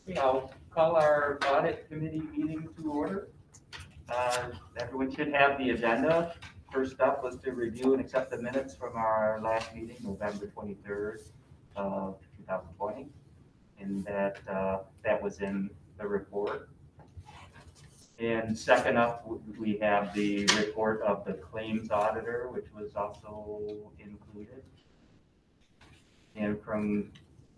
Okay, I'll call our audit committee meeting to order. Everyone should have the agenda. First up was to review and accept the minutes from our last meeting, November 23rd of 2020. And that was in the report. And second up, we have the report of the claims auditor, which was also included. And from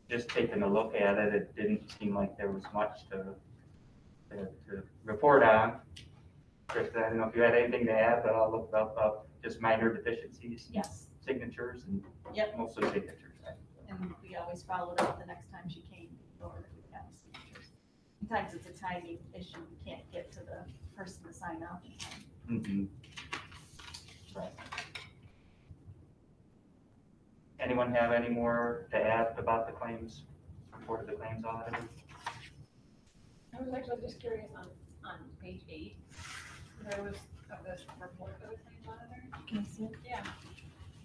just taking a look at it, it didn't seem like there was much to report on. Chris, I don't know if you had anything to add, but I'll look up just minor deficiencies. Yes. Signatures and Yep. mostly signatures. And we always followed up the next time she came over that we got signatures. Sometimes it's a timing issue. We can't get to the person to sign off in time. Mm-hmm. Right. Anyone have any more to add about the claims, report of the claims auditor? I was actually just curious on page 8, there was of this report of the claims auditor. Can you see it? Yeah,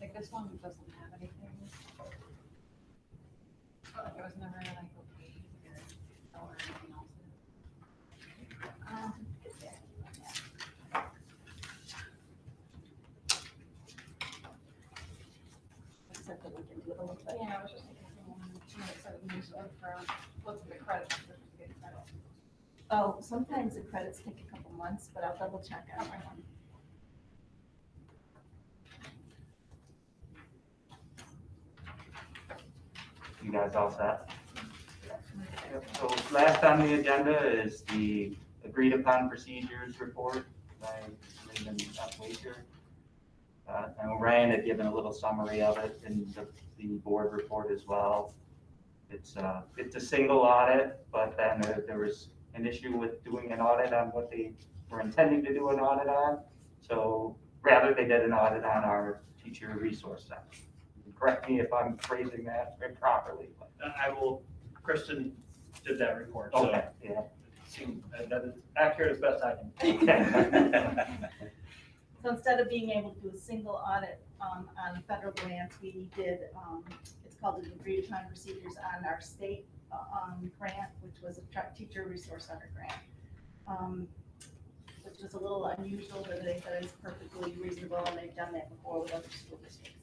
like this one doesn't have anything. Like it was never like okay or anything else. Except that we can do it a little bit. Yeah, I was just thinking someone said it needs to look at the credits to get credit. Oh, sometimes the credits take a couple months, but I'll double check on that one. You guys all set? So last on the agenda is the agreed upon procedures report by Raymond Waker. And Ryan had given a little summary of it in the board report as well. It's a single audit, but then there was an issue with doing an audit on what they were intending to do an audit on. So rather they did an audit on our teacher resource center. Correct me if I'm phrasing that improperly. I will, Kristen did that report, so Okay, yeah. that is accurate as best I can. So instead of being able to do a single audit on federal grants, we did, it's called the agreed upon procedures on our state grant, which was a teacher resource center grant, which was a little unusual, but they said it's perfectly reasonable, and they've done that before with other school districts.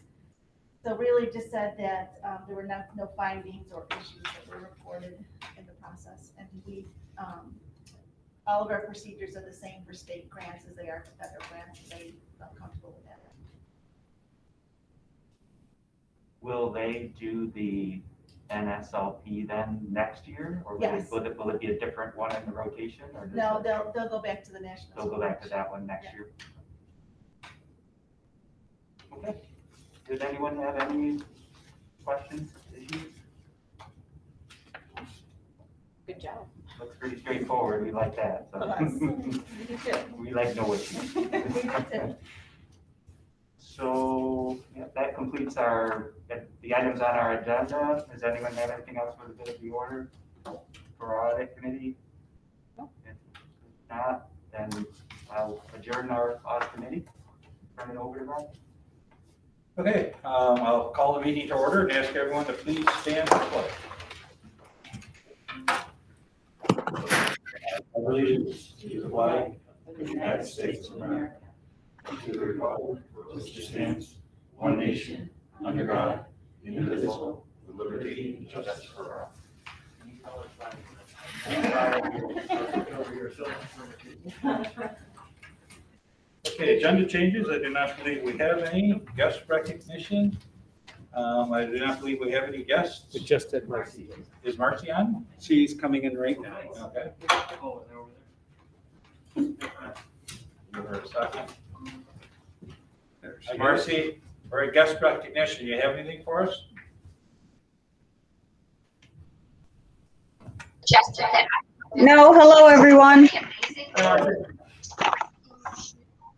So really just said that there were no findings or issues that were reported in the process, and we all of our procedures are the same for state grants as they are for federal grants, so they felt comfortable with that. Will they do the NSLP then next year? Or Yes. will it be a different one in the rotation? Or does No, it- they'll go back to the national. They'll go back to that one next Yeah. year. Okay. Did anyone have any questions, issues? Good job. Looks pretty straightforward. We like that. So. We like no issues. So yeah, that completes the items on our agenda. Does anyone have anything else for the good of the order for our audit committee? No. If not, then I'll adjourn our audit committee. Turn it over to Ryan. Okay, I'll call the meeting to order and ask everyone to please stand for pledge. Allegiance to the flag of the United States of America, and to the republic for which it stands, one nation, under God, indivisible, with liberty and justice for all. Okay, agenda changes. I do not believe we have any. Guest recognition. I do not believe we have any guests. We just did Marcy. Is Marcy on? She's coming in right now. Okay. Give her a second. There she is. Marcy, for a guest recognition, you have anything for us? No, hello, everyone.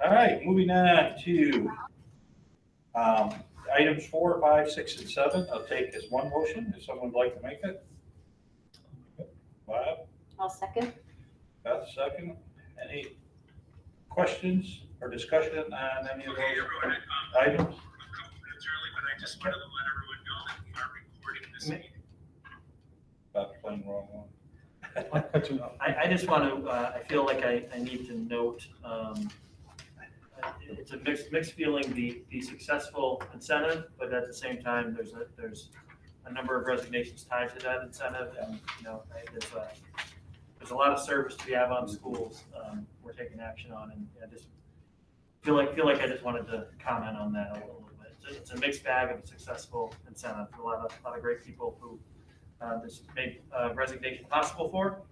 All right, moving on to items 4, 5, 6, and 7. I'll take as one motion if someone would like to make it. Bob, I'll second. Beth, second. Any questions or discussion on any of those items? A couple minutes early, but I just wanted to let everyone know that we are recording this meeting. Beth's playing the wrong one. I just want to, I feel like I need to note, it's a mixed feeling, the successful incentive, but at the same time, there's a number of resignations tied to that incentive, and, there's a lot of service to be had on schools, we're taking action on, and I just feel like I just wanted to comment on that a little bit. It's a mixed bag of a successful incentive, a lot of great people who this made resignation possible for.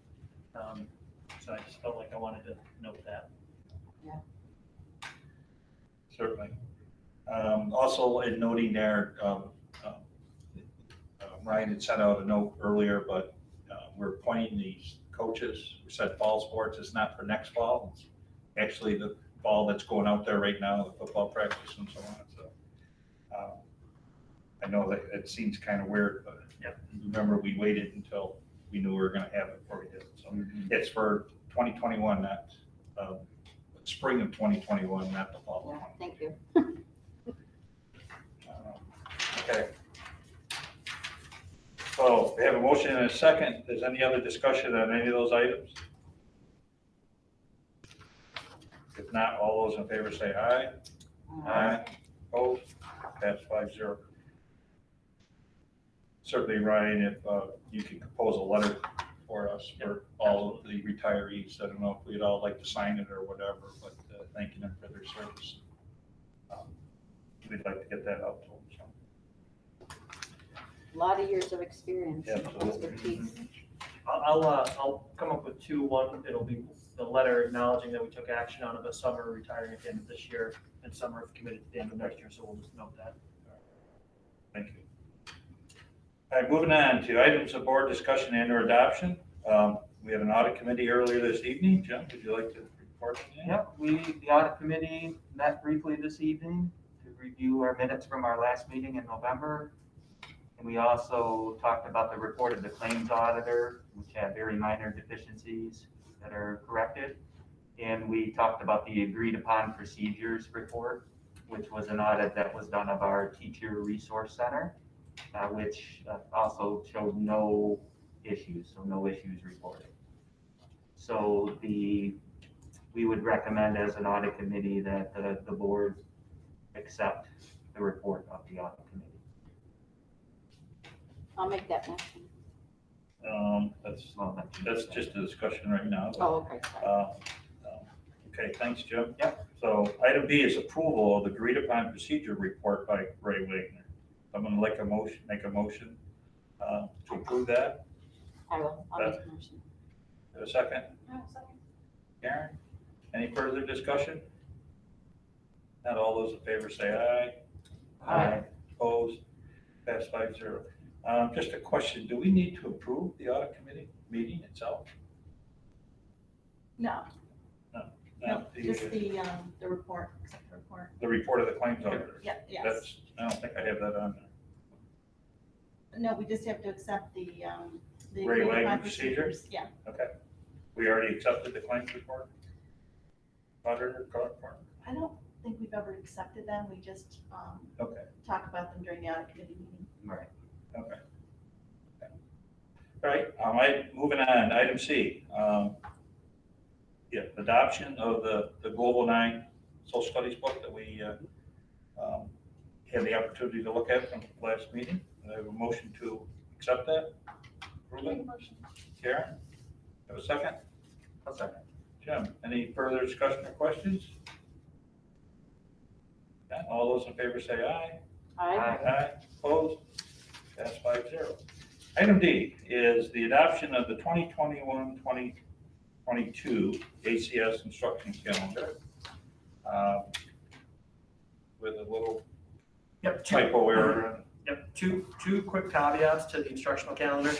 So I just felt like I wanted to note that. Certainly. Also, in noting there, Ryan had sent out a note earlier, but we're appointing these coaches. We said fall sports is not for next fall. It's actually the fall that's going out there right now, the football practice and so on. So I know that it seems kind of weird, but remember we waited until we knew we were going to have it before we did it. So it's for 2021, not spring of 2021, not the fall. Yeah, thank you. Okay. So we have a motion and a second. Is any other discussion on any of those items? If not, all those in favor say aye. Aye. Opposed? Passed 5-0. Certainly, Ryan, if you could compose a letter for us for all of the retirees. I don't know if we'd all like to sign it or whatever, but thanking them for their service. We'd like to get that out to them. So. A lot of years of experience. Yeah, absolutely. Expertise. I'll come up with two. One, it'll be the letter acknowledging that we took action on it, but some are retiring at the end of this year, and some are committed to the end of next year, so we'll just note that. Thank you. All right, moving on to items of board discussion and or adoption. We had an audit committee earlier this evening. Jim, would you like to report on that? Yep, the audit committee met briefly this evening to review our minutes from our last meeting in November. And we also talked about the report of the claims auditor, which had very minor deficiencies that are corrected. And we talked about the agreed upon procedures report, which was an audit that was done of our teacher resource center, which also showed no issues, so no issues reported. So we would recommend as an audit committee that the board accept the report of the audit committee. I'll make that motion. That's just a discussion right now. Oh, okay. Sorry. Okay, thanks, Jim. Yep. So item B is approval of the agreed upon procedure report by Ray Wagner. I'm going to make a motion to approve that. I will. I'll make a motion. A second? Second. Karen? Any further discussion? Not all those in favor say aye. Aye. Opposed? Passed 5-0. Just a question, do we need to approve the audit committee meeting itself? No, Not just the report, except the report. the report of the claims auditor? Yeah, yes. That's, I don't think I have that on there. No, we just have to accept the Ray agreed Wagner upon procedure? procedures. Yeah. Okay. We already accepted the claims report? Auditor report? I don't think we've ever accepted them. We just Okay. talk about them during the audit committee meeting. Right. Okay. All right, moving on, item C. Adoption of the Global 9 Social Studies book that we had the opportunity to look at from the last meeting. I have a motion to accept that. Approve it. Karen, have a second? I'll second. Jim, any further discussion or questions? Not all those in favor say aye. Aye. Aye. Opposed? Pass 5-0. Item D is the adoption of the 2021-2022 ACS instruction calendar with a little typo error. Yep, two quick caveats to the instructional calendar.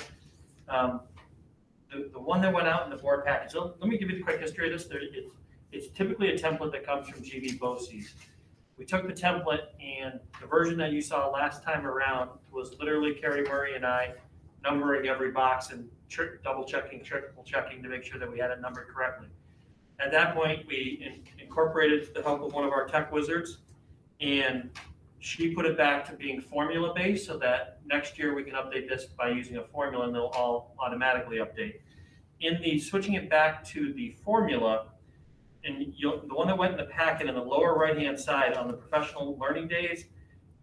The one that went out in the board package, so let me give you the quick history of this. It's typically a template that comes from GV BOCES. We took the template, and the version that you saw last time around was literally Carrie Murray and I numbering every box and double checking, triple checking to make sure that we had it numbered correctly. At that point, we incorporated the help of one of our tech wizards, and she put it back to being formula based so that next year we can update this by using a formula and they'll all automatically update. in the, switching it back to the formula, and the one that went in the packet in the lower right-hand side on the professional learning days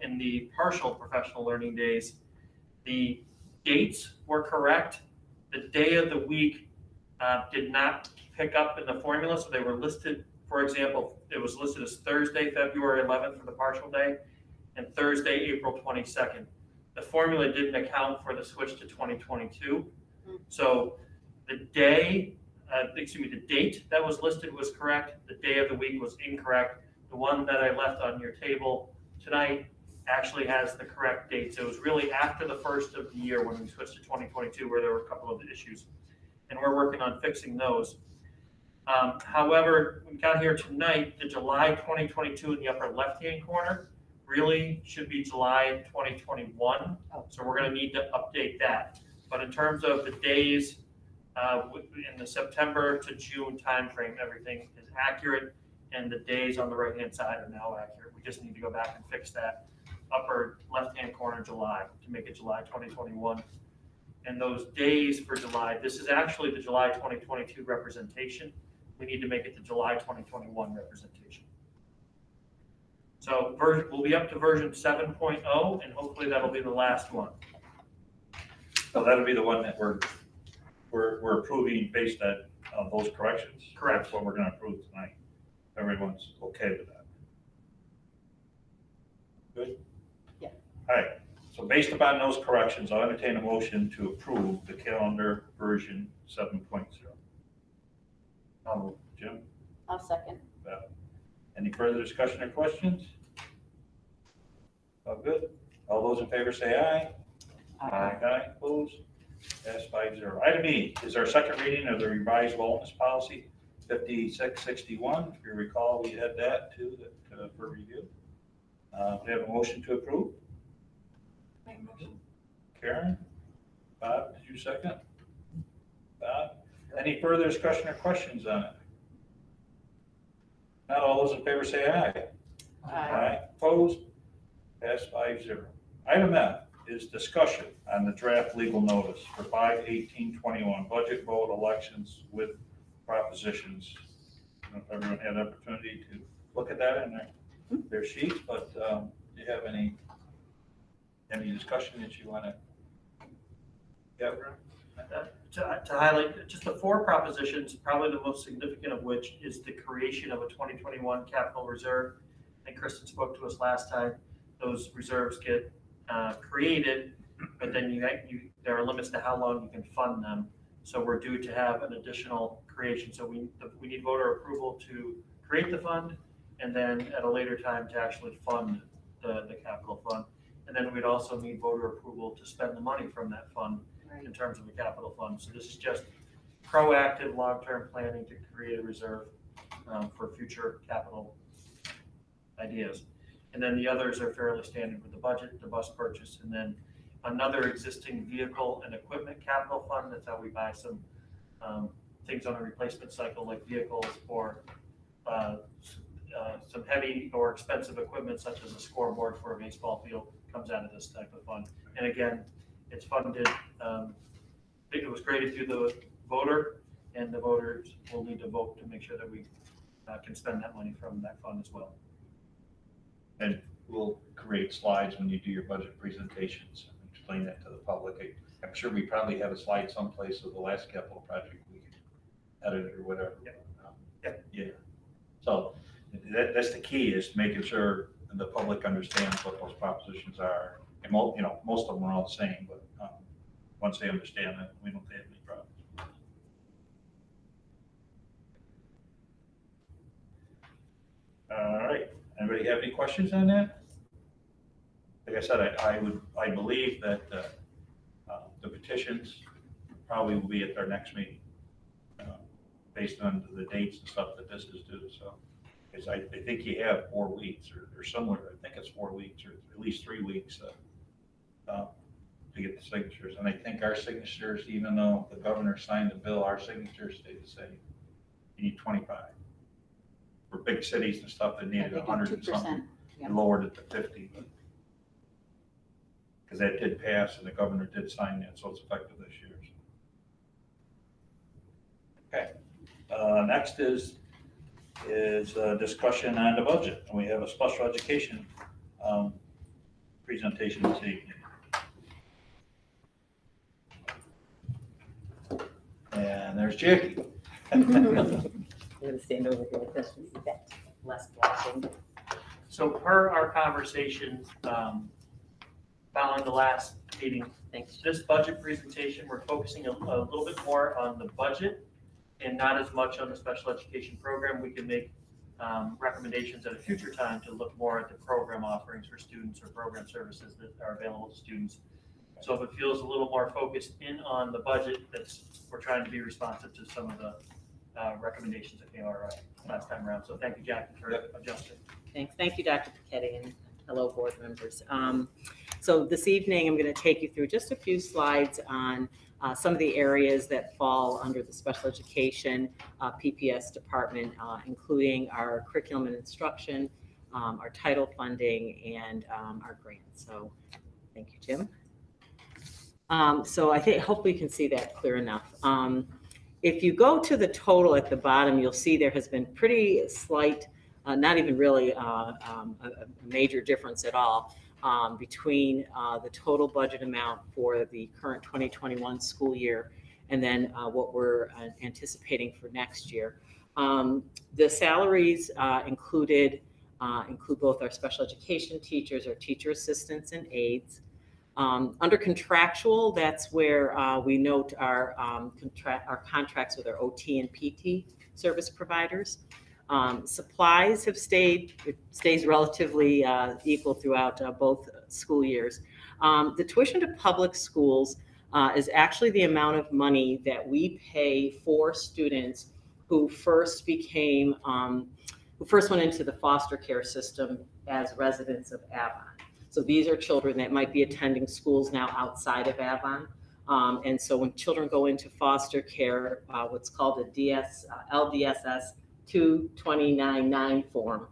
and the partial professional learning days, the dates were correct. The day of the week did not pick up in the formula, so they were listed, for example, it was listed as Thursday, February 11th for the partial day, and Thursday, April 22nd. The formula didn't account for the switch to 2022. So the day, the date that was listed was correct. The day of the week was incorrect. The one that I left on your table tonight actually has the correct date. So it was really after the first of the year when we switched to 2022 where there were a couple of issues. And we're working on fixing those. However, we got here tonight, the July 2022 in the upper left-hand corner really should be July 2021. So we're going to need to update that. But in terms of the days in the September to June timeframe, everything is accurate, and the days on the right-hand side are now accurate. We just need to go back and fix that upper left-hand corner July to make it July 2021. And those days for July, this is actually the July 2022 representation. We need to make it the July 2021 representation. So we'll be up to version 7.0, and hopefully that'll be the last one. So that'll be the one that we're approving based on those corrections? Correct. That's what we're gonna approve tonight. Everyone's okay with that? Good? Yeah. All right, so based upon those corrections, I'll entertain a motion to approve the calendar version 7.0. Jim, I'll second. any further discussion or questions? All good? All those in favor say aye. Aye, opposed? Pass 5-0. Item E is our second reading of the revised wellness policy, 5661. If you recall, we had that too for review. We have a motion to approve. Make a motion. Karen? Bob, did you second? Bob? Any further discussion or questions on it? Not all those in favor say aye. Aye. Opposed? Pass 5-0. Item F is discussion on the draft legal notice for 5/18/21 budget vote elections with propositions. I don't know if everyone had an opportunity to look at that in their sheets, but do you have any discussion that you want to get? To highlight just the four propositions, probably the most significant of which is the creation of a 2021 capital reserve. And Kristen spoke to us last time. Those reserves get created, but then there are limits to how long you can fund them. So we're due to have an additional creation. So we need voter approval to create the fund, and then at a later time to actually fund the capital fund. And then we'd also need voter approval to spend the money from that fund in terms of the capital fund. So this is just proactive long-term planning to create a reserve for future capital ideas. And then the others are fairly standard with the budget, the bus purchase, and then another existing vehicle and equipment capital fund. That's how we buy some things on a replacement cycle, like vehicles or some heavy or expensive equipment, such as a scoreboard for a baseball field, comes out of this type of fund. And again, it's funded, it was created through the voter, and the voters will need to vote to make sure that we can spend that money from that fund as well. And we'll create slides when you do your budget presentations and explain that to the public. I'm sure we probably have a slide someplace of the last capital project we can edit it or whatever. Yeah. So that's the key, is making sure the public understands what those propositions are. And most of them are all the same, but once they understand it, we don't have any problems. All right. Anybody have any questions on that? Like I said, I believe that the petitions probably will be at our next meeting, based on the dates and stuff that this is due. So, because I think you have 4 weeks or somewhere. I think it's 4 weeks or at least 3 weeks to get the signatures. And I think our signatures, even though the governor signed the bill, our signatures stay the same. You need 25. For big cities and stuff, that needed 100 and something, and lowered it to 50. Because that did pass and the governor did sign that, so it's effective this year. Next is discussion on the budget. And we have a special education presentation this evening. And there's Jackie. I'm gonna stand over here with this, less flashing. So per our conversation, following the last meeting, Thanks. this budget presentation, we're focusing a little bit more on the budget and not as much on the special education program. We can make recommendations at a future time to look more at the program offerings for students or program services that are available to students. So if it feels a little more focused in on the budget, we're trying to be responsive to some of the recommendations that came our last time around. So thank you, Jackie, for adjusting. Thanks. Thank you, Dr. Pichetti, and hello, board members. So this evening, I'm going to take you through just a few slides on some of the areas that fall under the special education PPS department, including our curriculum and instruction, our title funding, and our grants. So thank you, Jim. So I think hopefully you can see that clear enough. If you go to the total at the bottom, you'll see there has been pretty slight, not even really a major difference at all between the total budget amount for the current 2021 school year and then what we're anticipating for next year. The salaries include both our special education teachers, our teacher assistants and aides. Under contractual, that's where we note our contracts with our OT and PT service providers. Supplies have stays relatively equal throughout both school years. The tuition to public schools is actually the amount of money that we pay for students who first went into the foster care system as residents of Avon. So these are children that might be attending schools now outside of Avon. And so when children go into foster care, what's called a LDSS 2299 form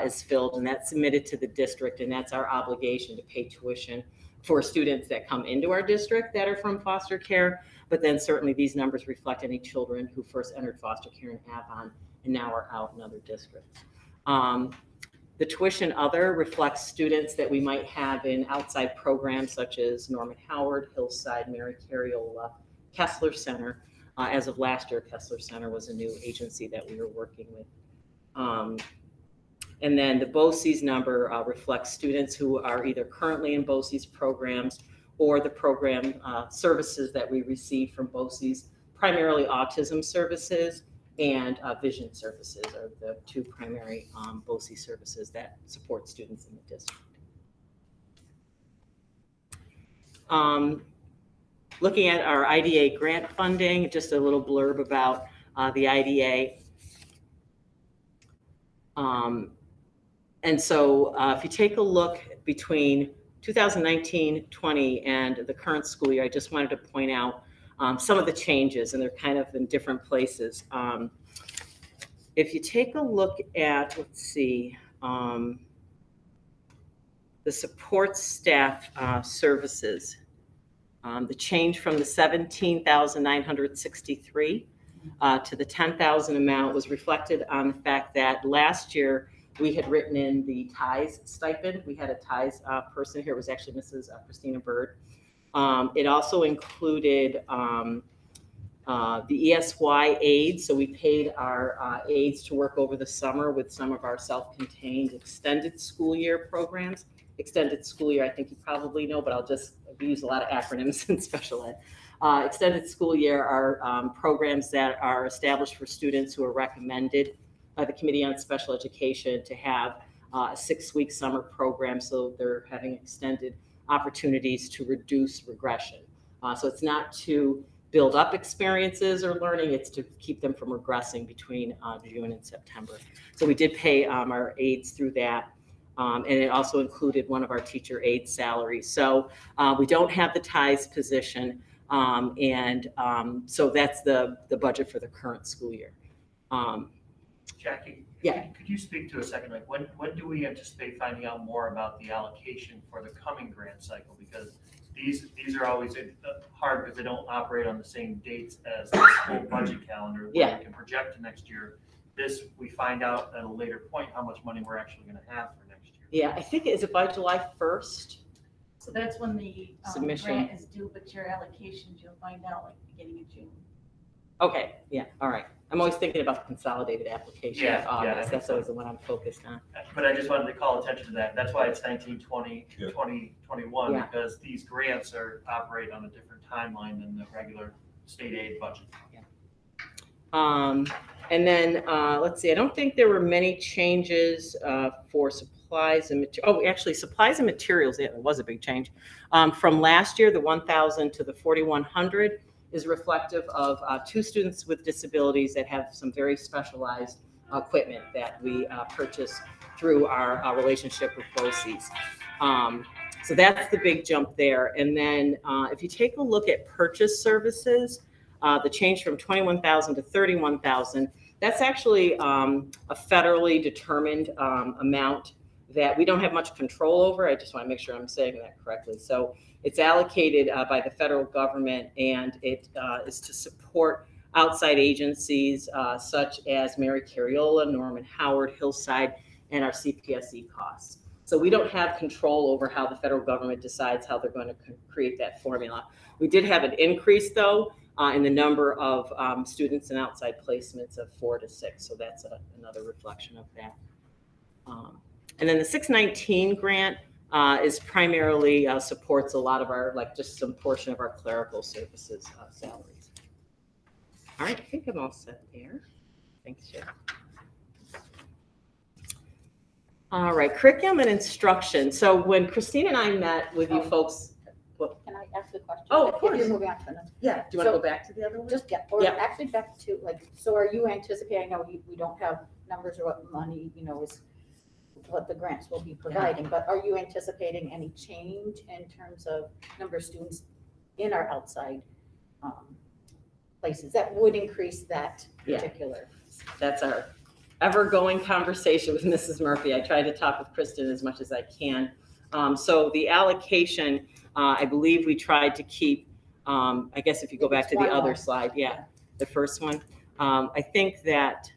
is filled, and that's submitted to the district, and that's our obligation to pay tuition for students that come into our district that are from foster care. But then certainly these numbers reflect any children who first entered foster care in Avon and now are out in other districts. The tuition other reflects students that we might have in outside programs such as Norman Howard, Hillside, Mary Carriola, Kessler Center. As of last year, Kessler Center was a new agency that we were working with. And then the BOCES number reflects students who are either currently in BOCES programs or the program services that we receive from BOCES, primarily autism services and vision services are the two primary BOCES services that support students in the district. Looking at our IDA grant funding, just a little blurb about the IDA. And so if you take a look between 2019-20 and the current school year, I just wanted to point out some of the changes, and they're kind of in different places. If you take a look at, let's see, the support staff services, the change from the $17,963 to the $10,000 amount was reflected on the fact that last year we had written in the TIES stipend. We had a TIES person here. It was actually Mrs. Christina Bird. It also included the ESY aides. So we paid our aides to work over the summer with some of our self-contained extended school year programs. Extended school year, I think you probably know, but I'll just use a lot of acronyms in special ed. Extended school year are programs that are established for students who are recommended by the Committee on Special Education to have a 6-week summer program, so they're having extended opportunities to reduce regression. So it's not to build up experiences or learning, it's to keep them from regressing between June and September. So we did pay our aides through that. And it also included one of our teacher aide salaries. So we don't have the TIES position. So that's the budget for the current school year. Jackie, Yeah. could you speak to a second, like when do we anticipate finding out more about the allocation for the coming grant cycle? Because these are always hard because they don't operate on the same dates as the school budget calendar. Where Yeah. we can project to next year. This, we find out at a later point how much money we're actually gonna have for next year. Yeah, I think, is it by July 1st? So that's when the Submission. grant is due, but your allocations, you'll find out like beginning of June. Okay, yeah, all right. I'm always thinking about the consolidated application Yeah, of yeah, August. I think That's always the one I'm focused on. But I just wanted to call attention to that. That's why it's 1920, Yeah. 2021, Yeah. because these grants operate on a different timeline than the regular state aid budget. And then, let's see, I don't think there were many changes for supplies and actually supplies and materials, yeah, there was a big change. From last year, the 1,000 to the 4,100 is reflective of 2 students with disabilities that have some very specialized equipment that we purchase through our relationship with BOCES. So that's the big jump there. And then if you take a look at purchase services, the change from 21,000 to 31,000, that's actually a federally determined amount that we don't have much control over. I just want to make sure I'm saying that correctly. So it's allocated by the federal government, and it is to support outside agencies such as Mary Carriola, Norman Howard, Hillside, and our CPSE costs. So we don't have control over how the federal government decides how they're going to create that formula. We did have an increase, though, in the number of students and outside placements of 4 to 6. So that's another reflection of that. And then the 619 grant is primarily supports a lot of our, like just some portion of our clerical services salaries. All right, I think I'm all set there. Thanks, Jeff. All right, curriculum and instruction. So when Christine and I met with you folks, Can I ask a question? Oh, of If course. you're moving on to another. yeah, do you want to So- go back to the other one? Just, or Yeah. actually back to, like, so are you anticipating, I know we don't have numbers or what money, is what the grants will be providing, but are you anticipating any change in terms of number of students in our outside places that would increase that Yeah. particular? That's our ever-going conversation with Mrs. Murphy. I try to talk with Kristen as much as I can. So the allocation, I believe we tried to keep, I guess if you go back to the One other more. slide, yeah, the first one. I think that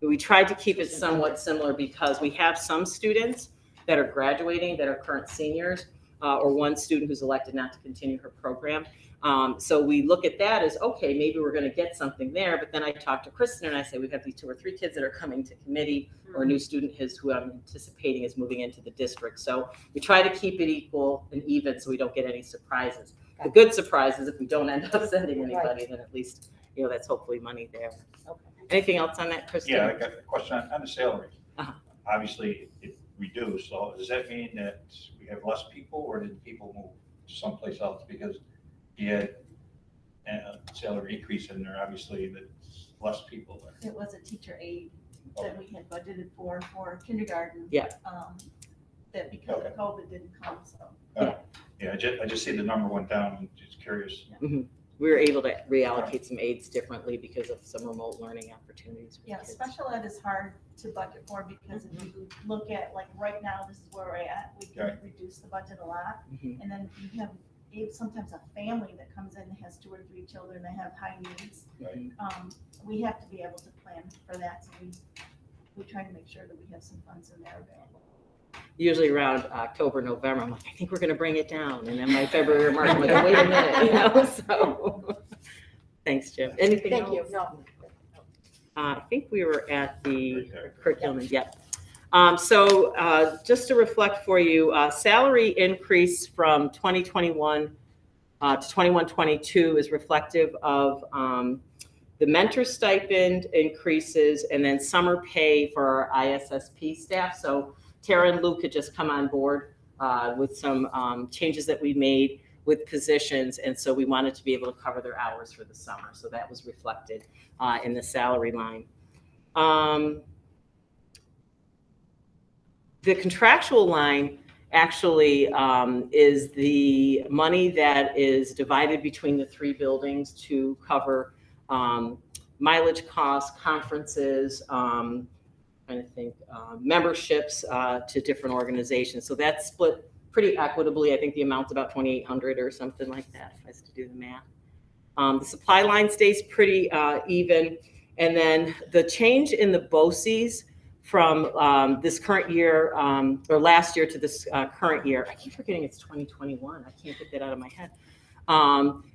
we tried to keep it somewhat similar because we have some students that are graduating that are current seniors, or one student who's elected not to continue her program. So we look at that as, okay, maybe we're going to get something there. But then I talked to Kristen and I say, we have these 2 or 3 kids that are coming to committee, or a new student who I'm anticipating is moving into the district. So we try to keep it equal and even so we don't get any surprises. The good surprise is if we don't end up sending anybody, then at least, that's hopefully money there. Okay. Anything else on that, Kristen? Yeah, I got a question on the salary. Uh-huh. Obviously, it reduced, so does that mean that we have less people, or did people move to someplace else? Because you had a salary increase in there, obviously, that's less people there. It was a teacher aide that we had budgeted for kindergarten. Yeah. That because Okay. of COVID didn't come, so. Yeah, I just see the number went down, I'm just curious. We were able to reallocate some aides differently because of some remote learning opportunities. for Yeah, kids. special ed is hard to budget for because if you look at, like, right now, this is where we're at, we can Right. reduce the budget a lot. Mhm. And then you have sometimes a family that comes in and has 2 or 3 children that have high needs. Right. We have to be able to plan for that, so we try to make sure that we have some funds in there available. Usually around October, November, I'm like, I think we're going to bring it down. And then by February or March, I'm like, wait a minute, so. Thanks, Jim. Anything else? Thank you, no. I think we were at the Right there. curriculum, yep. So just to reflect for you, salary increase from 2021 to 21-22 is reflective of the mentor stipend increases and then summer pay for our ISSP staff. So Tara and Luke had just come on board with some changes that we made with positions. And so we wanted to be able to cover their hours for the summer. So that was reflected in the salary line. The contractual line actually is the money that is divided between the 3 buildings to cover mileage costs, conferences, trying to think, memberships to different organizations. So that's split pretty equitably. I think the amount's about 2,800 or something like that, if I was to do the math. The supply line stays pretty even. And then the change in the BOCES from this current year, or last year to this current year, I keep forgetting it's 2021. I can't get that out of my head.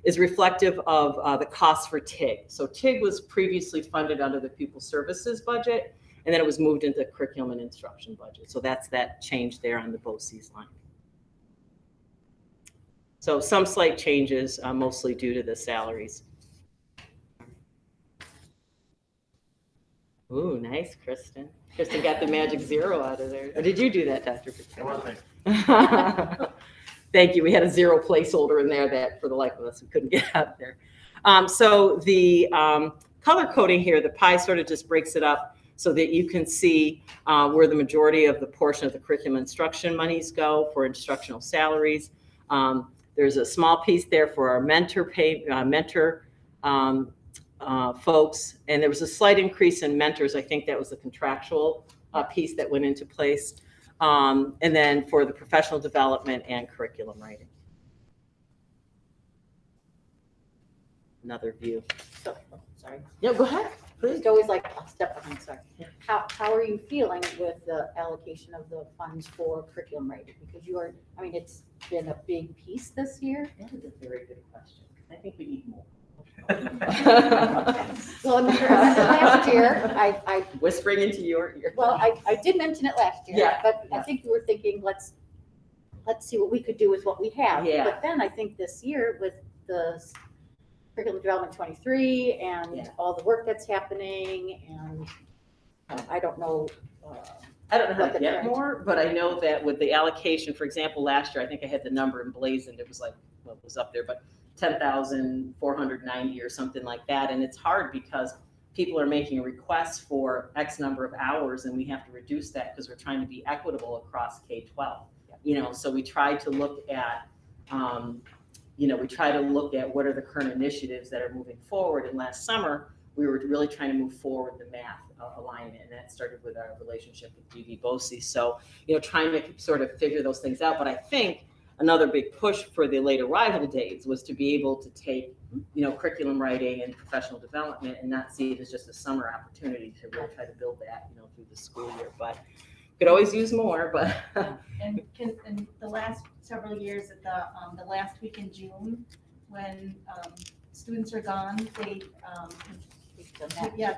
Is reflective of the cost for TIG. So TIG was previously funded under the pupil services budget, and then it was moved into the curriculum and instruction budget. So that's that change there on the BOCES line. So some slight changes, mostly due to the salaries. Ooh, nice, Kristen. Kristen got the magic 0 out of there. Or did you do that, Dr. It wasn't. Thank you. We had a 0 placeholder in there that, for the life of us, we couldn't get out there. So the color coding here, the pie sort of just breaks it up so that you can see where the majority of the portion of the curriculum instruction monies go for instructional salaries. There's a small piece there for our mentor folks, and there was a slight increase in mentors. I think that was a contractual piece that went into place. And then for the professional development and curriculum writing. Another view. So, sorry. Yeah, go ahead. It's always like a step behind, sorry. How are you feeling with the allocation of the funds for curriculum writing? Because you are, I mean, it's been a big piece this year. That is a very good question. I think we need more. Well, I remember last year, I Whispering into your ear. well, I did mention it last year, Yeah, but yeah. I think you were thinking, let's see what we could do with what we have. Yeah. But then I think this year with the curriculum development 23 and Yeah. all the work that's happening, and I don't know. I don't know how what to the get current- more, but I know that with the allocation, for example, last year, I think I had the number emblazoned. It was like, well, it was up there, but 10,490 or something like that. And it's hard because people are making requests for X number of hours, and we have to reduce that because we're trying to be equitable across K-12. So we try to look at, what are the current initiatives that are moving forward. And last summer, we were really trying to move forward the math alignment, and that started with our relationship with GV BOCES. So, trying to sort of figure those things out. But I think another big push for the late arrival days was to be able to take, curriculum writing and professional development and not see it as just a summer opportunity to really try to build that, through the school year. But could always use more, but. And in the last several years, at the last week in June, when students are gone, they, the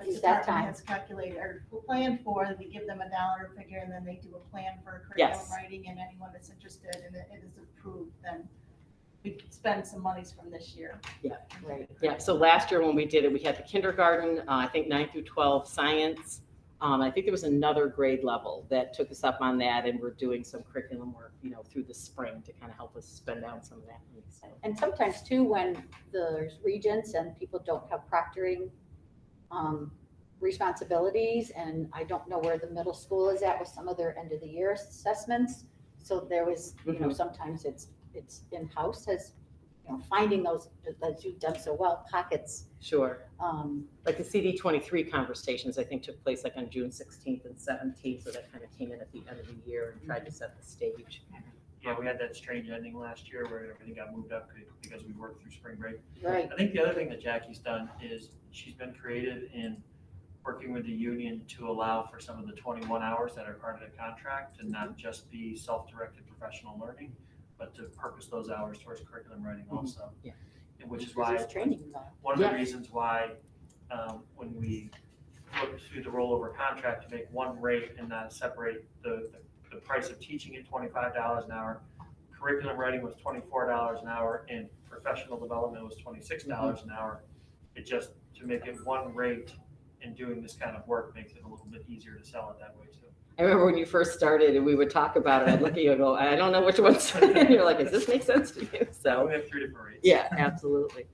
Use that department time. has calculated or planned for, we give them a dollar figure, and then they do a plan for curriculum Yes. writing, and anyone that's interested and it is approved, then we could spend some monies from this year. Right. Yeah, so last year when we did it, we had the kindergarten, I think 9 through 12 science. I think there was another grade level that took us up on that, and we're doing some curriculum work, through the spring to kind of help us spend down some of that. So, And sometimes too, when there's regents and people don't have proctoring responsibilities, and I don't know where the middle school is at with some of their end of the year assessments. So there was, sometimes it's in-house as, finding those, as you've done so well, pockets. Sure. Like the CD23 conversations, I think took place like on June 16th and 17th. So that kind of came in at the end of the year and tried to set the stage. Yeah, we had that strange ending last year where everything got moved up because we worked through spring break. Right. I think the other thing that Jackie's done is she's been creative in working with the union to allow for some of the 21 hours that are part of the contract to not just be self-directed professional learning, but to purpose those hours towards curriculum writing also. Yeah. And which is why, Training. one of the reasons why when we look through the rollover contract to make one rate and not separate the price of teaching at $25 an hour, curriculum writing was $24 an hour, and professional development was $26 an hour. It just, to make it one rate in doing this kind of work makes it a little bit easier to sell it that way too. I remember when you first started and we would talk about it, I'd look at you and go, I don't know which one's, and you're like, does this make sense to you? So we have 3 different rates. yeah, absolutely.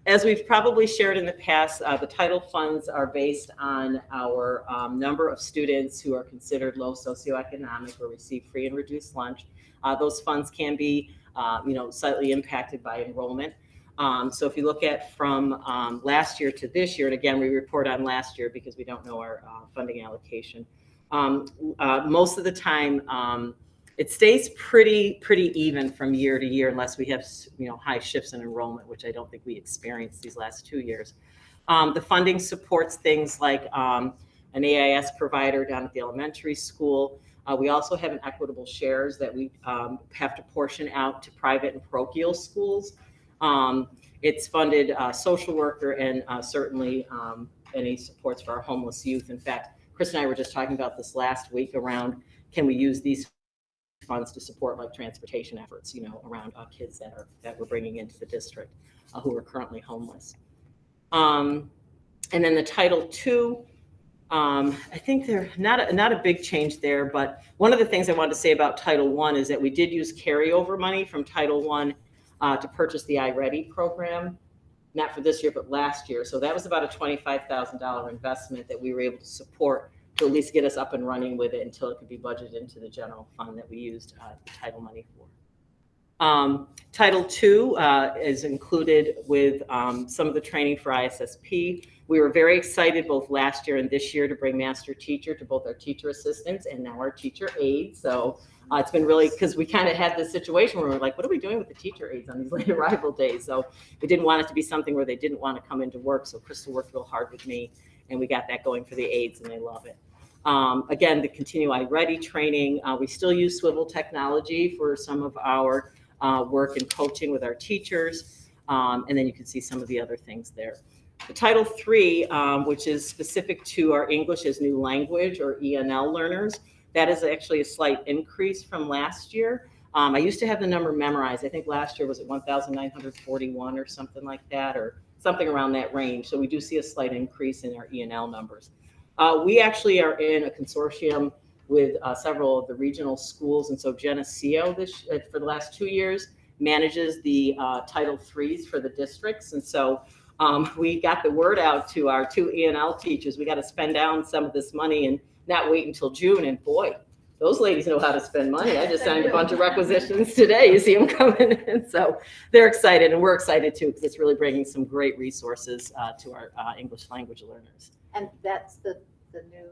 As we've probably shared in the past, the title funds are based on our number of students who are considered low socioeconomic or receive free and reduced lunch. Those funds can be, slightly impacted by enrollment. So if you look at from last year to this year, and again, we report on last year because we don't know our funding allocation. Most of the time, It stays pretty even from year to year unless we have, high shifts in enrollment, which I don't think we experienced these last 2 years. The funding supports things like an AIS provider down at the elementary school. We also have an equitable shares that we have to portion out to private and parochial schools. It's funded social worker and certainly any supports for our homeless youth. In fact, Chris and I were just talking about this last week around, can we use these funds to support like transportation efforts, around kids that we're bringing into the district who are currently homeless. And then the Title II, I think they're not a big change there, but one of the things I wanted to say about Title I is that we did use carryover money from Title I to purchase the iReady program, not for this year, but last year. So that was about a $25,000 investment that we were able to support to at least get us up and running with it until it could be budgeted into the general fund that we used the title money for. Title II is included with some of the training for ISSP. We were very excited both last year and this year to bring master teacher to both our teacher assistants and now our teacher aides. So it's been really, because we kind of had this situation where we're like, what are we doing with the teacher aides on these late arrival days? So we didn't want it to be something where they didn't want to come into work. So Crystal worked real hard with me and we got that going for the aides and they love it. Again, the Continue iReady training, we still use swivel technology for some of our work and coaching with our teachers. And then you can see some of the other things there. The Title III, which is specific to our English as new language or ENL learners, that is actually a slight increase from last year. I used to have the number memorized. I think last year was at 1,941 or something like that, or something around that range. So we do see a slight increase in our ENL numbers. We actually are in a consortium with several of the regional schools. And so Geneseo, for the last 2 years, manages the Title IIIs for the districts. And so we got the word out to our 2 ENL teachers. We got to spend down some of this money and not wait until June. And boy, those ladies know how to spend money. I just signed a bunch of requisitions today. You see them coming in. So they're excited, and we're excited too, because it's really bringing some great resources to our English language learners. And that's the new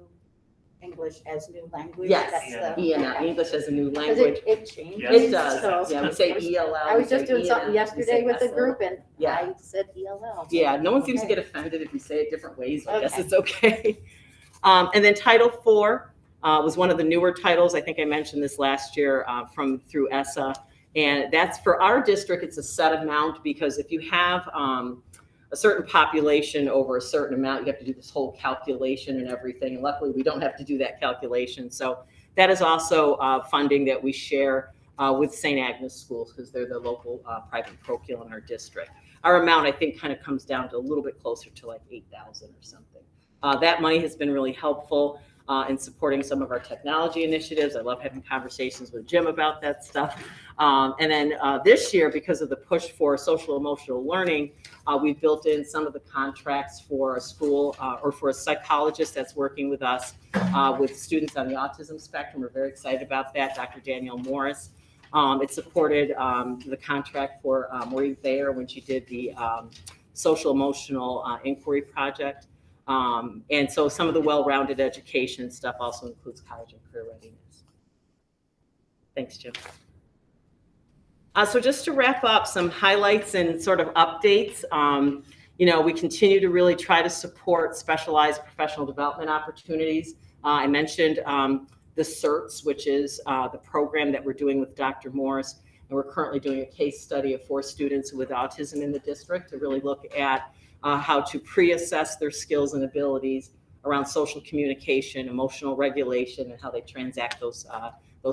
English as new language? Yes, That's ENL, English as a new 'cause language. it changes. It does. So Yeah, we say ELL. I was we just say doing something ENL, we yesterday say with the SL. group and Yeah. I said ELL. Yeah, no one seems to Okay. get offended if you say it different ways. I guess Okay. it's okay. And then Title IV was one of the newer titles. I think I mentioned this last year through ESSA. And that's for our district, it's a set amount because if you have a certain population over a certain amount, you have to do this whole calculation and everything. And luckily, we don't have to do that calculation. So that is also funding that we share with St. Agnes schools because they're the local private parochial in our district. Our amount, I think, kind of comes down to a little bit closer to like 8,000 or something. That money has been really helpful in supporting some of our technology initiatives. I love having conversations with Jim about that stuff. And then this year, because of the push for social emotional learning, we've built in some of the contracts for a school or for a psychologist that's working with us with students on the autism spectrum. We're very excited about that, Dr. Danielle Morris. It supported the contract for Maureen Thayer when she did the social emotional inquiry project. And so some of the well-rounded education stuff also includes college and career readiness. Thanks, Jim. So just to wrap up, some highlights and sort of updates. We continue to really try to support specialized professional development opportunities. I mentioned the CERTS, which is the program that we're doing with Dr. Morris. And we're currently doing a case study of 4 students with autism in the district to really look at how to pre-assess their skills and abilities around social communication, emotional regulation, and how they transact those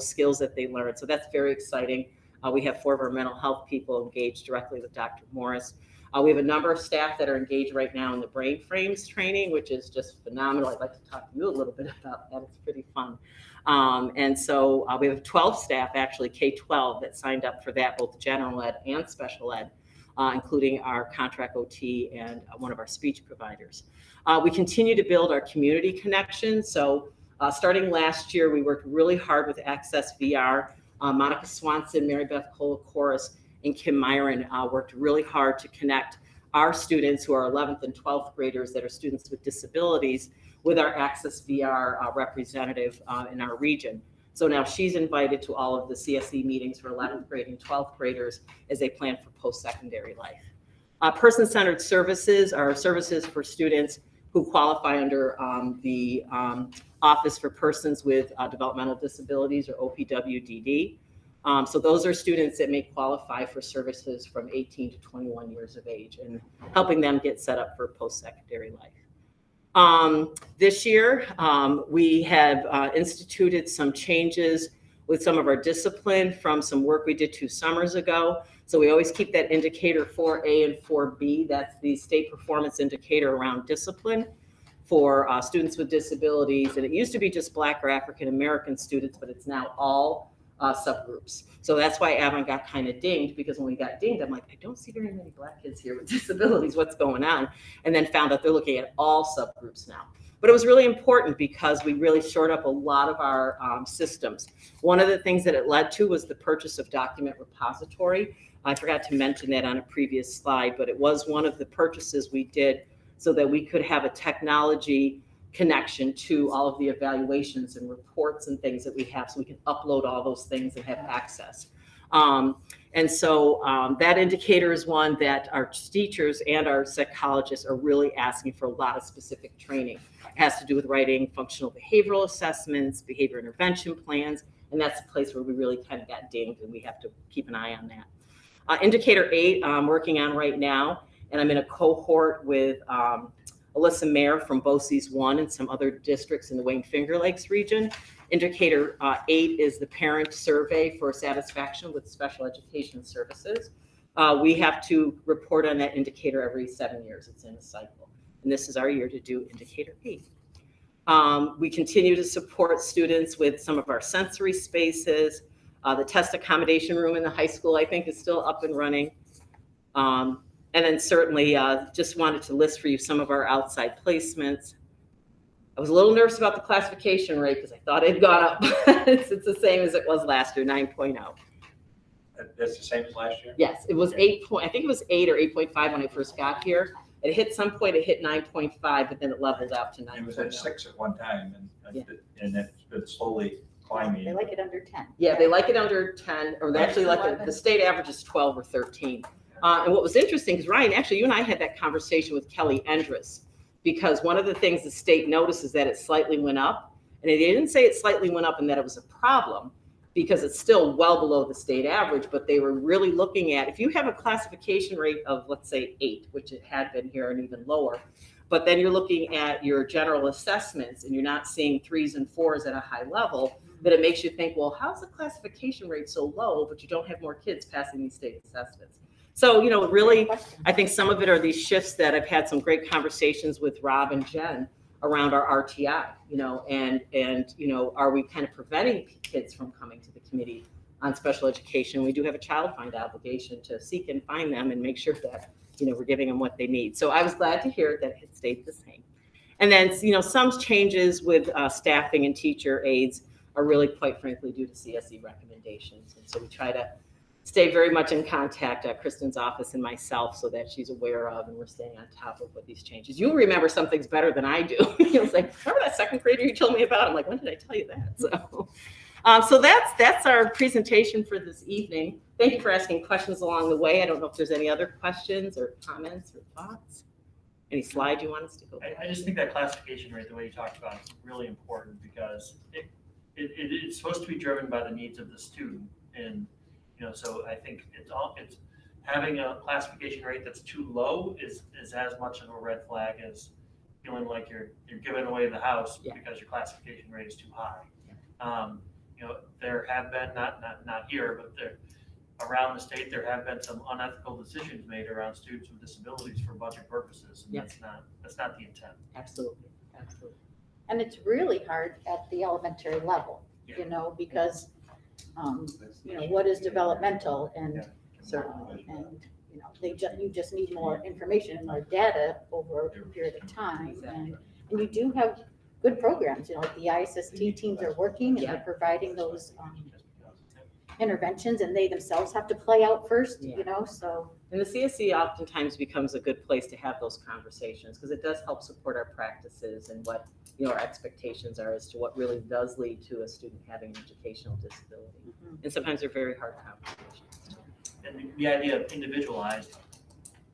skills that they learn. So that's very exciting. We have 4 of our mental health people engaged directly with Dr. Morris. We have a number of staff that are engaged right now in the brain frames training, which is just phenomenal. I'd like to talk to you a little bit about that. It's pretty fun. And so we have 12 staff, actually K-12, that signed up for that, both general ed and special ed, including our contract OT and one of our speech providers. We continue to build our community connections. So starting last year, we worked really hard with Access VR. Monica Swanson, Mary Beth Colacoris, and Kim Myron worked really hard to connect our students who are 11th and 12th graders that are students with disabilities with our Access VR representative in our region. So now she's invited to all of the CSE meetings for 11th grade and 12th graders as they plan for post-secondary life. Person-centered services are services for students who qualify under the Office for Persons with Developmental Disabilities, or OPWDD. So those are students that may qualify for services from 18 to 21 years of age, and helping them get set up for post-secondary life. This year, we have instituted some changes with some of our discipline from some work we did 2 summers ago. So we always keep that indicator 4A and 4B. That's the state performance indicator around discipline for students with disabilities. And it used to be just Black or African American students, but it's now all subgroups. So that's why Avon got kind of dinged, because when we got dinged, I'm like, I don't see very many Black kids here with disabilities. What's going on? And then found out they're looking at all subgroups now. But it was really important because we really shored up a lot of our systems. One of the things that it led to was the purchase of document repository. I forgot to mention that on a previous slide, but it was one of the purchases we did so that we could have a technology connection to all of the evaluations and reports and things that we have, so we can upload all those things and have access. And so that indicator is one that our teachers and our psychologists are really asking for a lot of specific training. It has to do with writing functional behavioral assessments, behavior intervention plans, and that's a place where we really kind of got dinged, and we have to keep an eye on that. Indicator 8, I'm working on right now, and I'm in a cohort with Alyssa Mayer from BOCES 1 and some other districts in the Wayne Finger Lakes region. Indicator 8 is the parent survey for satisfaction with special education services. We have to report on that indicator every 7 years. It's in a cycle. And this is our year to do indicator 8. We continue to support students with some of our sensory spaces. The test accommodation room in the high school, I think, is still up and running. And then certainly just wanted to list for you some of our outside placements. I was a little nervous about the classification rate because I thought it had gone up. It's the same as it was last year, 9.0. That's the same as last year? Yes, it was 8 point, I think it was 8 or 8.5 when I first got here. It hit some point, it hit 9.5, but then it leveled out to 9.0. It was at 6 at one time, and Yeah. it's been slowly climbing. They like it under 10. Yeah, they like it under 10, or they actually like the state average is 12 or 13. And what was interesting is, Ryan, actually, you and I had that conversation with Kelly Endress, because one of the things the state noticed is that it slightly went up. And they didn't say it slightly went up and that it was a problem, because it's still well below the state average, but they were really looking at, if you have a classification rate of, let's say, 8, which it had been here and even lower, but then you're looking at your general assessments and you're not seeing 3s and 4s at a high level, that it makes you think, well, how's the classification rate so low, but you don't have more kids passing these state assessments? So, you know, really, I think some of it are these shifts that I've had some great conversations with Rob and Jen around our RTI, you know, and you know, are we kind of preventing kids from coming to the committee on special education? We do have a child find obligation to seek and find them and make sure that, you know, we're giving them what they need. So I was glad to hear that it stayed the same. And then, you know, some changes with staffing and teacher aides are really, quite frankly, due to CSE recommendations. And so we try to stay very much in contact at Kristen's office and myself, so that she's aware of, and we're staying on top of what these changes. You'll remember some things better than I do. You'll say, remember that second grader you told me about? I'm like, when did I tell you that? So that's our presentation for this evening. Thank you for asking questions along the way. I don't know if there's any other questions or comments or thoughts. Any slide you want us to go over? I just think that classification rate, the way you talked about it, is really important, because it's supposed to be driven by the needs of the student. And you know, so I think it's having a classification rate that's too low is as much of a red flag as feeling like you're giving away the house because your classification rate is too high. You know, there have been not here, but there around the state, there have been some unethical decisions made around students with disabilities for budget purposes, and that's not the intent. Absolutely. And it's really hard at the elementary level, you know, because you know, what is developmental, and and you know, you just need more information and more data over a period of time, and you do have good programs, you know, like the ISST teams are working and they're providing those interventions, and they themselves have to play out first, you know, so And the CSE oftentimes becomes a good place to have those conversations because it does help support our practices and what, our expectations are as to what really does lead to a student having an educational disability. And sometimes they're very hard conversations. And the idea of individualized,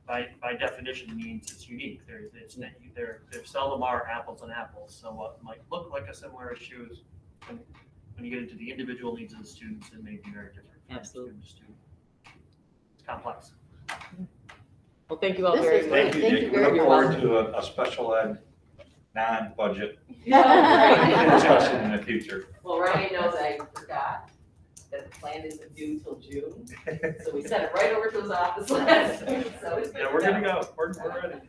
by definition, means it's unique. There seldom are apples and apples. So what might look like a similar issue is when you get into the individual needs of the students, it may be very different. From Absolutely. student to student. It's complex. Well, thank you all This very is much. great. Thank you We very look much. forward to a special ed non-budget Right. discussion in the future. Well, Ryan knows I forgot that the plan isn't due till June, so we sent it right over to his office last week, so it's good. Yeah, we're gonna go. We're ready.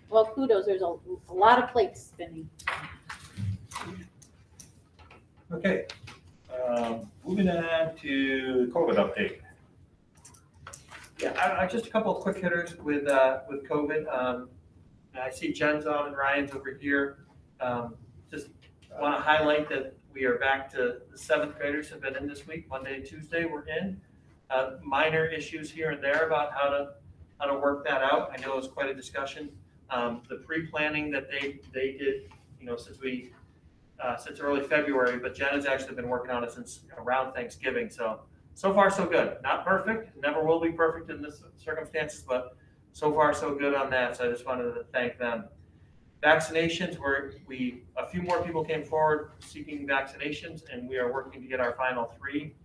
Well, kudos, there's a lot of plates spinning. Okay, moving on to COVID update. Yeah, just a couple of quick hitters with COVID. I see Jen's on and Ryan's over here. Just want to highlight that we are back to the 7th graders have been in this week, Monday and Tuesday we're in. Minor issues here and there about how to work that out. I know it was quite a discussion. The pre-planning that they did, since early February, but Jen has actually been working on it since around Thanksgiving. So far so good. Not perfect, never will be perfect in this circumstances, but so far so good on that. So I just wanted to thank them. Vaccinations, a few more people came forward seeking vaccinations, and we are working to get our final 3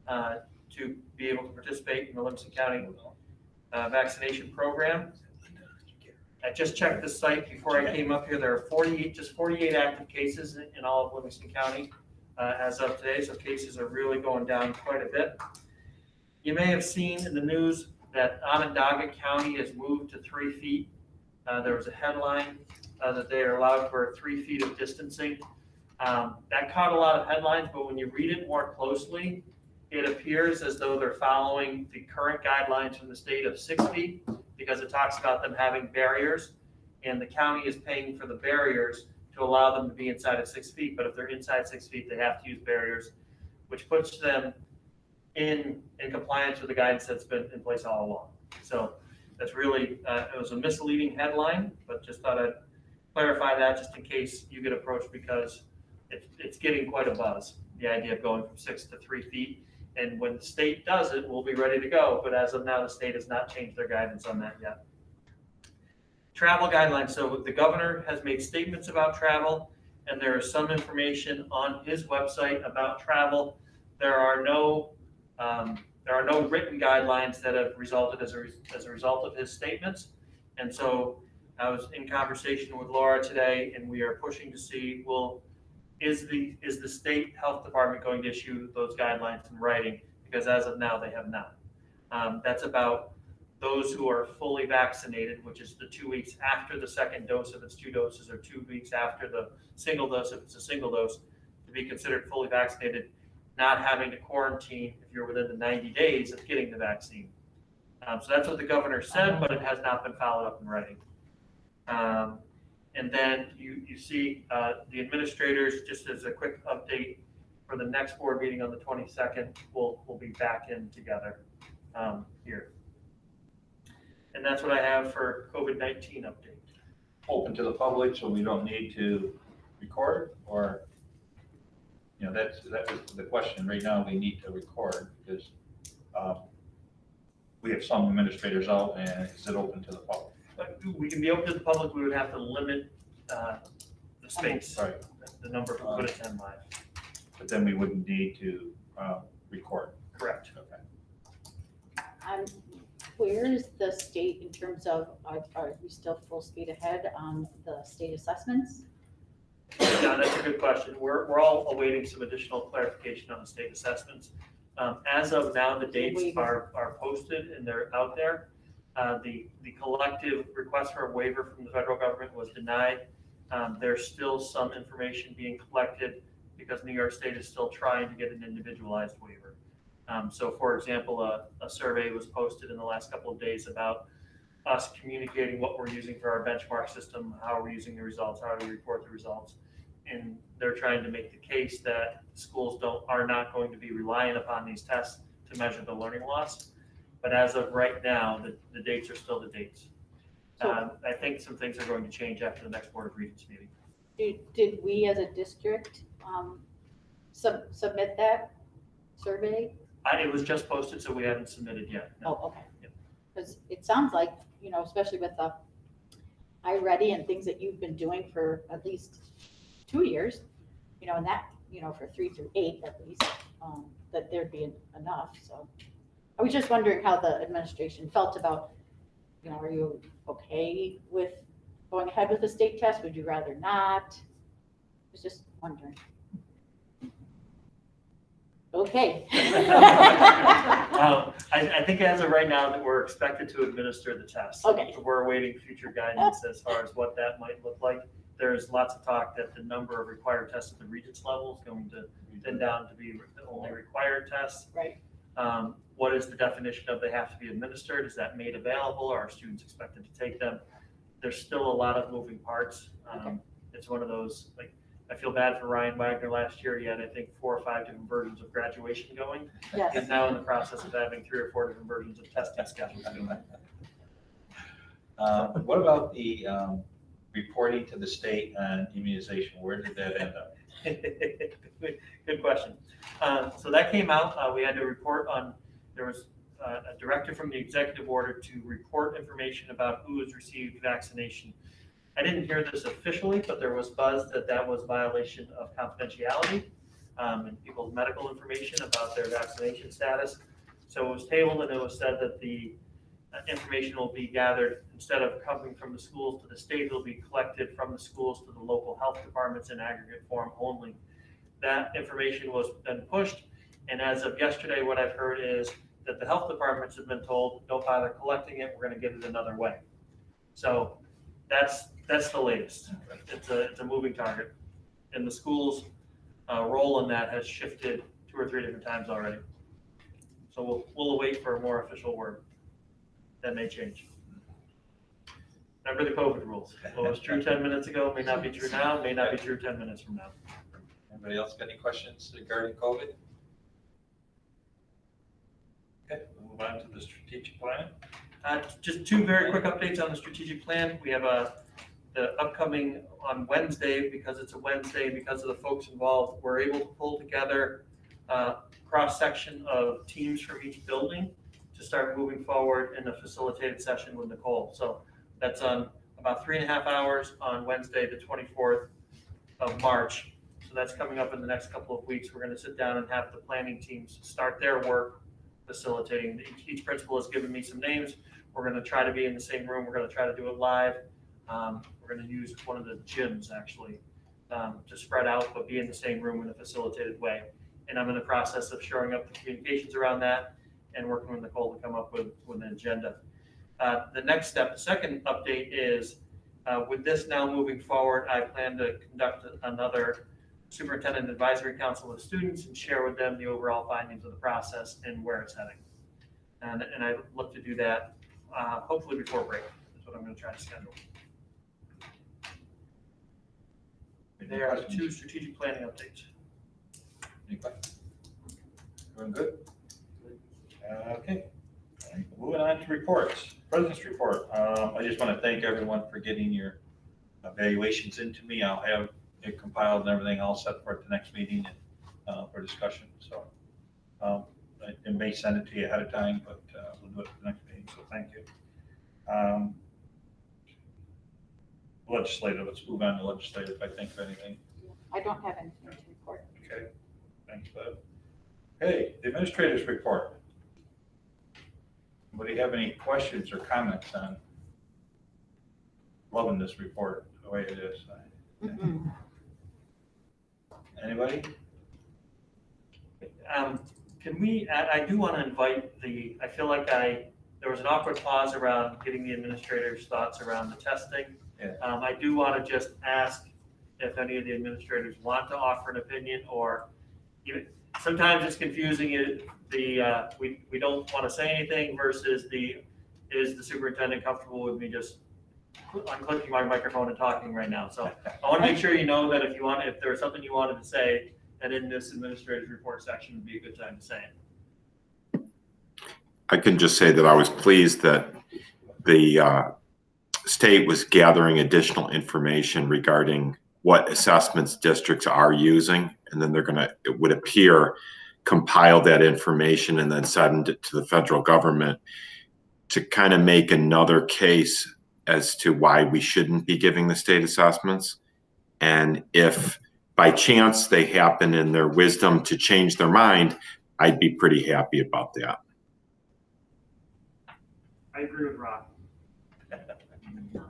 to be able to participate in the Livingston County vaccination program. I just checked the site before I came up here. There are 48 active cases in all of Livingston County as of today, so cases are really going down quite a bit. You may have seen in the news that Onondaga County has moved to 3 feet. There was a headline that they are allowed for 3 feet of distancing. That caught a lot of headlines, but when you read it more closely, it appears as though they're following the current guidelines from the state of 6 feet, because it talks about them having barriers, and the county is paying for the barriers to allow them to be inside of 6 feet. But if they're inside 6 feet, they have to use barriers, which puts them in compliance with the guidance that's been in place all along. So that's really, it was a misleading headline, but just thought I'd clarify that just in case you get approached, because it's getting quite a buzz, the idea of going from 6 to 3 feet. And when the state does it, we'll be ready to go. But as of now, the state has not changed their guidance on that yet. Travel guidelines. So the governor has made statements about travel, and there is some information on his website about travel. There are no written guidelines that have resulted as a result of his statements. And so I was in conversation with Laura today, and we are pushing to see, is the state health department going to issue those guidelines in writing? Because as of now, they have not. That's about those who are fully vaccinated, which is the 2 weeks after the second dose if it's 2 doses, or 2 weeks after the single dose if it's a single dose, to be considered fully vaccinated, not having to quarantine if you're within the 90 days of getting the vaccine. So that's what the governor said, but it has not been followed up in writing. And then you see the administrators, just as a quick update, for the next board meeting on the 22nd, we'll be back in together here. And that's what I have for COVID-19 update. Open to the public, so we don't need to record, or, that was the question. Right now, we need to record because we have some administrators out, and is it open to the public? But we can be open to the public. We would have to limit the space, Right. the number who could attend live. But then we wouldn't need to record. Correct. Okay. Where is the state in terms of, are we still full speed ahead on the state assessments? Yeah, that's a good question. We're all awaiting some additional clarification on the state assessments. As of now, the dates are posted and they're out there. The collective request for a waiver from the federal government was denied. There's still some information being collected because New York State is still trying to get an individualized waiver. So for example, a survey was posted in the last couple of days about us communicating what we're using for our benchmark system, how we're using the results, how do we report the results. And they're trying to make the case that schools are not going to be reliant upon these tests to measure the learning loss. But as of right now, the dates are still the dates. So- I think some things are going to change after the next Board of Regents meeting. Did we as a district, submit that survey? It was just posted, so we haven't submitted yet. No. Oh, okay. Yep. Because it sounds like, especially with the iReady and things that you've been doing for at least 2 years, and that, for 3 through 8 at least, that there'd be enough, so. I was just wondering how the administration felt about, are you okay with going ahead with the state test? Would you rather not? I was just wondering. Okay. I think as of right now that we're expected to administer the test. Okay. We're awaiting future guidance as far as what that might look like. There's lots of talk that the number of required tests at the Regents level is going to thin down to be the only required tests. Right. What is the definition of they have to be administered? Is that made available? Are students expected to take them? There's still a lot of moving parts. Okay. It's one of those, I feel bad for Ryan Wagner last year. He had, I think, 4 or 5 different versions of graduation going. Yes. He's now in the process of having 3 or 4 different versions of testing schedules going. What about the reporting to the state on immunization? Where did that end up? Good question. So that came out. We had to report on, there was a directive from the executive order to report information about who has received vaccination. I didn't hear this officially, but there was buzz that was violation of confidentiality and people's medical information about their vaccination status. So it was tabled and it was said that the information will be gathered, instead of coming from the schools to the state, it'll be collected from the schools to the local health departments in aggregate form only. That information was then pushed, and as of yesterday, what I've heard is that the health departments have been told, don't bother collecting it, we're gonna get it another way. So that's the latest. It's a moving target. And the school's role in that has shifted 2 or 3 different times already. So we'll await for a more official word. That may change. Remember the COVID rules. What was true 10 minutes ago may not be true now, may not be true 10 minutes from now. Anybody else got any questions regarding COVID? Okay, we'll move on to the strategic plan. Just 2 very quick updates on the strategic plan. We have the upcoming on Wednesday, because it's a Wednesday, because of the folks involved, we're able to pull together a cross-section of teams from each building to start moving forward in a facilitated session with Nicole. So that's on about 3.5 hours on Wednesday, the 24th of March. So that's coming up in the next couple of weeks. We're going to sit down and have the planning teams start their work facilitating. Each principal has given me some names. We're going to try to be in the same room. We're going to try to do it live. We're going to use one of the gyms actually to spread out, but be in the same room in a facilitated way. And I'm in the process of shoring up the communications around that and working with Nicole to come up with an agenda. The next step, the second update is with this now moving forward, I plan to conduct another superintendent advisory council with students and share with them the overall findings of the process and where it's heading. And I look to do that hopefully before break. That's what I'm going to try to schedule. There are 2 strategic planning updates. Any questions? Everyone good? Okay. All right, moving on to reports. President's report. I just want to thank everyone for getting your evaluations into me. I'll have it compiled and everything all set for the next meeting for discussion. So I may send it to you ahead of time, but we'll do it for the next meeting. So thank you. Legislative. Let's move on to legislative. If I think of anything. I don't have anything to report. Okay. Thanks, Bud. Okay, the administrator's report. Anybody have any questions or comments on loving this report the way it is? Mm-mm. Anybody? Can we, I do want to invite I feel like there was an awkward pause around getting the administrator's thoughts around the testing. Yeah. I do want to just ask if any of the administrators want to offer an opinion, or even, sometimes it's confusing. We don't want to say anything versus is the superintendent comfortable with me just unclicking my microphone and talking right now? So I want to make sure you know that if there was something you wanted to say, that in this administrator's report section would be a good time to say it. I can just say that I was pleased that the state was gathering additional information regarding what assessments districts are using, and then they're gonna, it would appear, compile that information and then send it to the federal government to kind of make another case as to why we shouldn't be giving the state assessments. And if by chance they happen in their wisdom to change their mind, I'd be pretty happy about that. I agree with Rob.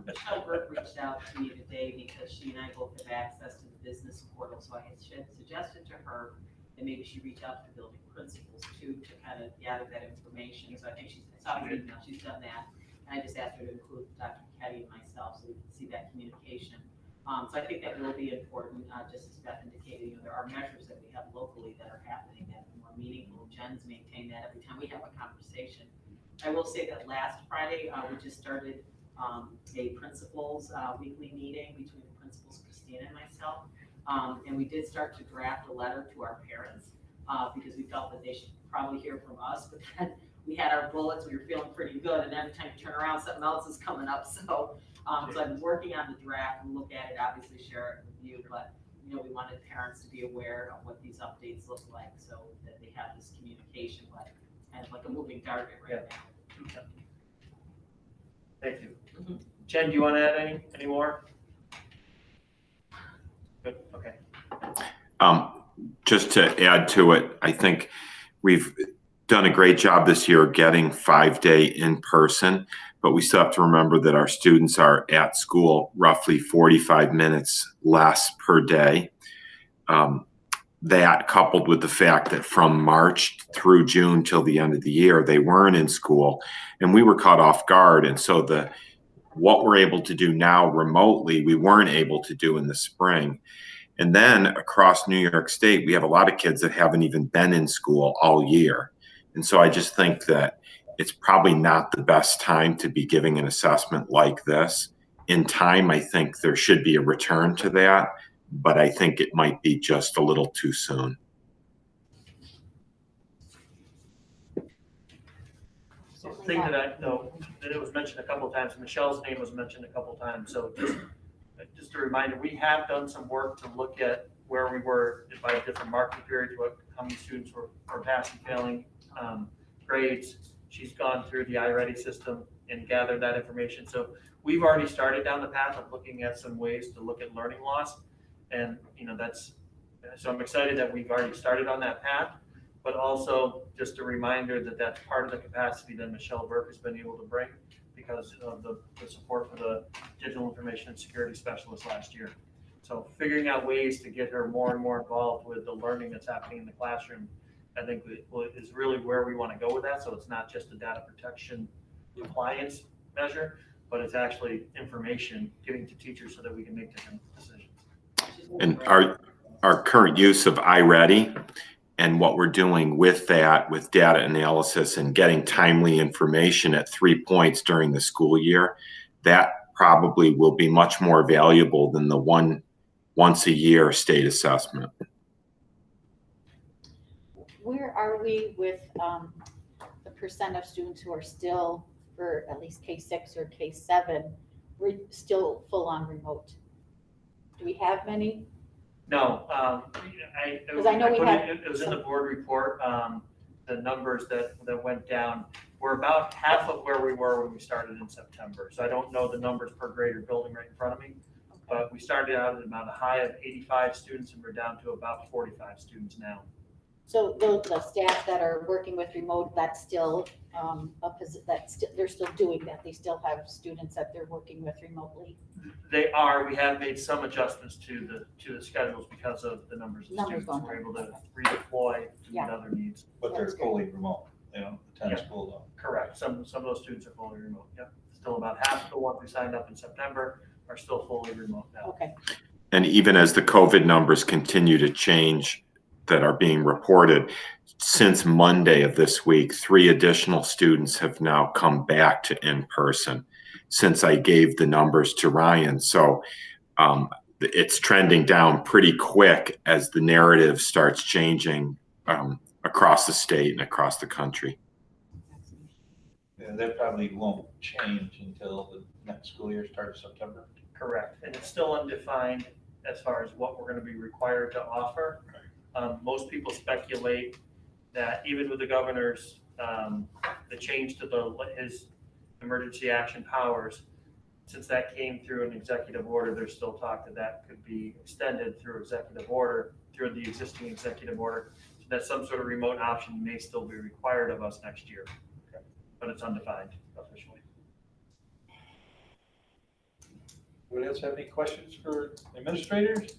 Michelle Burke reached out to me today because she and I both have access to the business portal, so I had suggested to her that maybe she reach out to the building principals too, to kind of gather that information. So I think I saw her email, she's done that. And I just asked her to include Dr. Ketty and myself so we can see that communication. So I think that will be important, just as Beth indicated, there are measures that we have locally that are happening that are more meaningful. Jen's maintained that every time we have a conversation. I will say that last Friday, we just started a principals weekly meeting between the principals, Christina and myself. And we did start to draft a letter to our parents because we felt that they should probably hear from us, but then we had our bullets, we were feeling pretty good, and every time you turn around, something else is coming up. So I've been working on the draft and look at it, obviously share it with you, but we wanted parents to be aware of what these updates look like so that they have this communication, but kind of like a moving target right now. Thank you. Jen, do you want to add any more? Good, okay. Just to add to it, I think we've done a great job this year getting 5-day in person, but we still have to remember that our students are at school roughly 45 minutes less per day. That coupled with the fact that from March through June till the end of the year, they weren't in school and we were caught off guard. And so what we're able to do now remotely, we weren't able to do in the spring. And then across New York State, we have a lot of kids that haven't even been in school all year. And so I just think that it's probably not the best time to be giving an assessment like this. In time, I think there should be a return to that, but I think it might be just a little too soon. So the thing that I know, that it was mentioned a couple of times, Michelle's name was mentioned a couple of times, so just a reminder, we have done some work to look at where we were by different marking periods, how many students were passing, failing grades. She's gone through the iReady system and gathered that information. So we've already started down the path of looking at some ways to look at learning loss. And so I'm excited that we've already started on that path, but also just a reminder that that's part of the capacity that Michelle Burke has been able to bring because of the support for the digital information and security specialist last year. So figuring out ways to get her more and more involved with the learning that's happening in the classroom, I think is really where we want to go with that. So it's not just a data protection compliance measure, but it's actually information giving to teachers so that we can make different decisions. And our current use of iReady and what we're doing with that, with data analysis and getting timely information at 3 points during the school year, that probably will be much more valuable than the once a year state assessment. Where are we with the percent of students who are still, for at least K6 or K7, we're still full on remote? Do we have many? No, Because I know we had it was in the board report, the numbers that went down. We're about half of where we were when we started in September. So I don't know the numbers per grade or building right in front of me, but we started out at about a high of 85 students and we're down to about 45 students now. So the staff that are working with remote, that's still they're still doing that. They still have students that they're working with remotely. They are. We have made some adjustments to the schedules because of the numbers of students. We're able to redeploy to meet other needs. But they're fully remote, attend school though. Correct. Some of those students are fully remote. Yep. Still about half of the ones we signed up in September are still fully remote now. Okay. And even as the COVID numbers continue to change that are being reported, since Monday of this week, 3 additional students have now come back to in-person since I gave the numbers to Ryan. So it's trending down pretty quick as the narrative starts changing across the state and across the country. Yeah, that probably won't change until the next school year starts September. Correct, and it's still undefined as far as what we're gonna be required to offer. Most people speculate that even with the governor's, the change to his emergency action powers, since that came through an executive order, there's still talk that that could be extended through executive order, through the existing executive order, so that some sort of remote option may still be required of us next year. But it's undefined officially. Anybody else have any questions for administrators?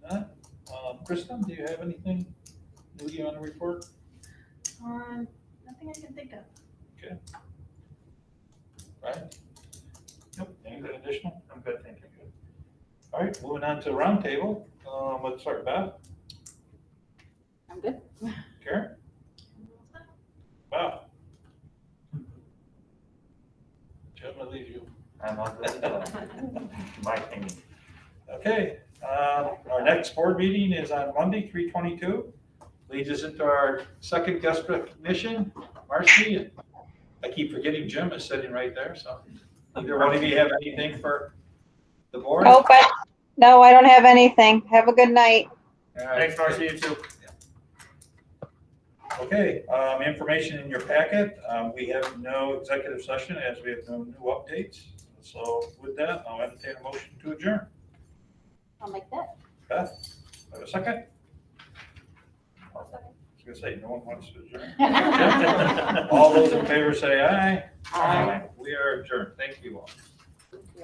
None? Kristen, do you have anything new you want to report? Nothing I can think of. Right? Nope. Anything additional? I'm good, thank you. All right, moving on to roundtable. Let's start, Beth. I'm good. Karen? Wow. Jim, I'll leave you. I'm all good. My opinion. Okay, our next board meeting is on Monday, 3/22. Leads us into our second guest recognition, Marcy. And I keep forgetting Jim is sitting right there, so either one of you have anything for the board? Nope, no, I don't have anything. Have a good night. All right. Thanks, Marcy, you too. Okay, information in your packet. We have no executive session as we have no new updates. So with that, I'll entertain a motion to adjourn. I'll make that. Beth, have a second? I was gonna say, no one wants to adjourn. All those in favor say aye. Aye. We are adjourned. Thank you all.